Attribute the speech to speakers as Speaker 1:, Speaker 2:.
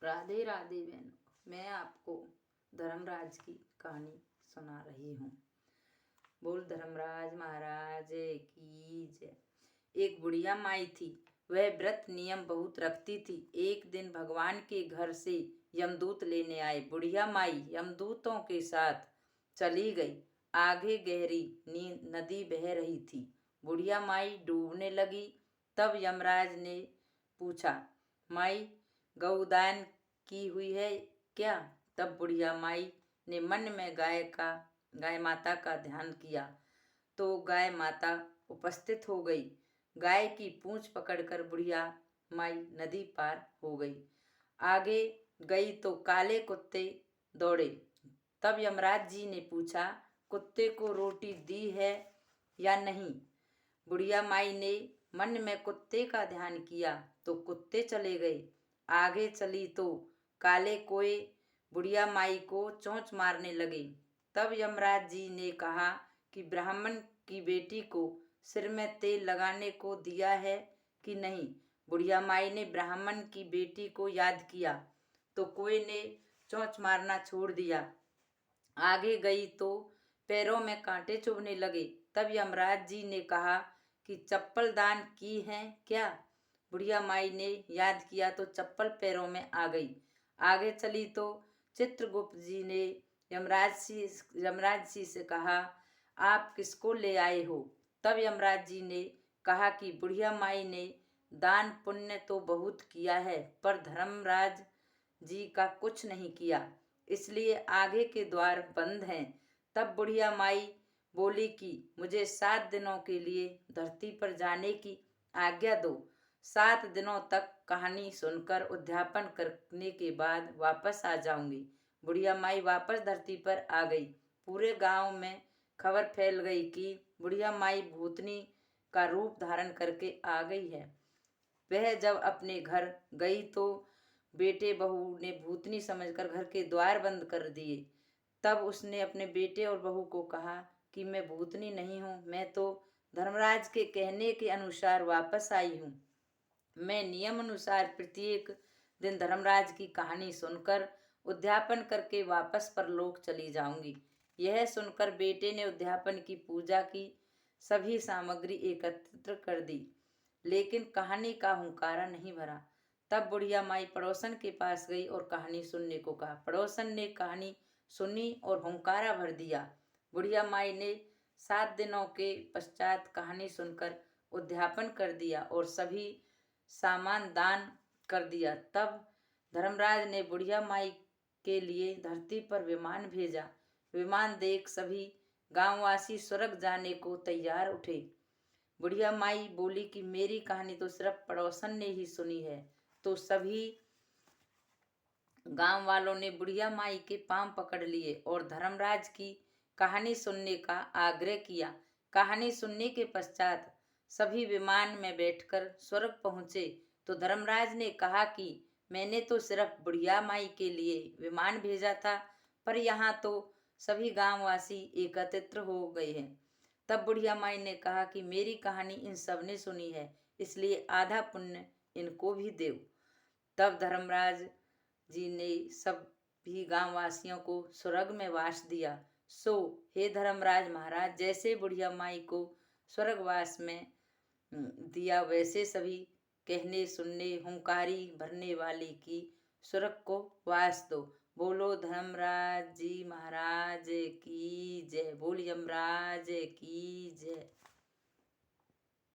Speaker 1: राधे राधे बहनों, मैं आपको धर्मराज की कहानी सुना रही हूँ। बोल धर्मराज महाराज की जय। एक बुढ़िया माई थी। वह व्रत नियम बहुत रखती थी। एक दिन भगवान के घर से यमदूत लेने आए। बुढ़िया माई यमदूतों के साथ चली गई। आगे गहरी नदी बह रही थी। बुढ़िया माई डूबने लगी। तब यमराज ने पूछा, माई गौदान की हुई है क्या? तब बुढ़िया माई ने मन में गाय माता का ध्यान किया तो गाय माता उपस्थित हो गई। गाय की पूंछ पकड़कर बुढ़िया माई नदी पार हो गई। आगे गई तो काले कुत्ते दौड़े। तब यमराज जी ने पूछा, कुत्ते को रोटी दी है या नहीं? बुढ़िया माई ने मन में कुत्ते का ध्यान किया तो कुत्ते चले गए। आगे चली तो काले कोए बुढ़िया माई को चोंच मारने लगे। तब यमराज जी ने कहा कि ब्राह्मण की बेटी को सिर में तेल लगाने को दिया है कि नहीं? बुढ़िया माई ने ब्राह्मण की बेटी को याद किया तो कोए ने चोंच मारना छोड़ दिया। आगे गई तो पैरों में कांटे चुभने लगे। तब यमराज जी ने कहा कि चप्पल दान की है क्या? बुढ़िया माई ने याद किया तो चप्पल पैरों में आ गई। आगे चली तो चित्रगुप्त जी ने यमराज जी से कहा, आप किसको ले आए हो? तब यमराज जी ने कहा कि बुढ़िया माई ने दान पुण्य तो बहुत किया है पर धर्मराज जी का कुछ नहीं किया, इसलिए आगे के द्वार बंद हैं। तब बुढ़िया माई बोली कि मुझे 7 दिनों के लिए धरती पर जाने की आज्ञा दो। 7 दिनों तक कहानी सुनकर उद्यापन करने के बाद वापस आ जाऊंगी। बुढ़िया माई वापस धरती पर आ गई। पूरे गांव में खबर फैल गई कि बुढ़िया माई भूतनी का रूप धारण करके आ गई है। वह जब अपने घर गई तो बेटे बहू ने भूतनी समझकर घर के द्वार बंद कर दिए। तब उसने अपने बेटे और बहू को कहा कि मैं भूतनी नहीं हूँ, मैं तो धर्मराज के कहने के अनुसार वापस आई हूँ। मैं नियम अनुसार प्रत्येक दिन धर्मराज की कहानी सुनकर उद्यापन करके वापस परलोक चली जाऊंगी। यह सुनकर बेटे ने उद्यापन की पूजा की सभी सामग्री एकत्र कर दी, लेकिन कहानी का हुंकारा नहीं भरा। तब बुढ़िया माई पड़ोसन के पास गई और कहानी सुनने को कहा। पड़ोसन ने कहानी सुनी और हुंकारा भर दिया। बुढ़िया माई ने 7 दिनों के पश्चात कहानी सुनकर उद्यापन कर दिया और सभी सामान दान कर दिया। तब धर्मराज ने बुढ़िया माई के लिए धरती पर विमान भेजा। विमान देख सभी गांववासी स्वर्ग जाने को तैयार उठे। बुढ़िया माई बोली कि मेरी कहानी तो सिर्फ पड़ोसन ने ही सुनी है। तो सभी गांव वालों ने बुढ़िया माई के पांव पकड़ लिए और धर्मराज की कहानी सुनने का आग्रह किया। कहानी सुनने के पश्चात सभी विमान में बैठकर स्वर्ग पहुंचे तो धर्मराज ने कहा कि मैंने तो सिर्फ बुढ़िया माई के लिए विमान भेजा था, पर यहाँ तो सभी गांववासी एकत्रित हो गए हैं। तब बुढ़िया माई ने कहा कि मेरी कहानी इन सब ने सुनी है, इसलिए आधा पुण्य इनको भी दो। तब धर्मराज जी ने सभी गांववासियों को स्वर्ग में वास दिया। सो हे धर्मराज महाराज, जैसे बुढ़िया माई को स्वर्गवास में दिया, वैसे सभी कहने सुनने हुंकारी भरने वाले की स्वर्ग को वास दो। बोलो धर्मराज जी महाराज की जय। बोल यमराज की जय।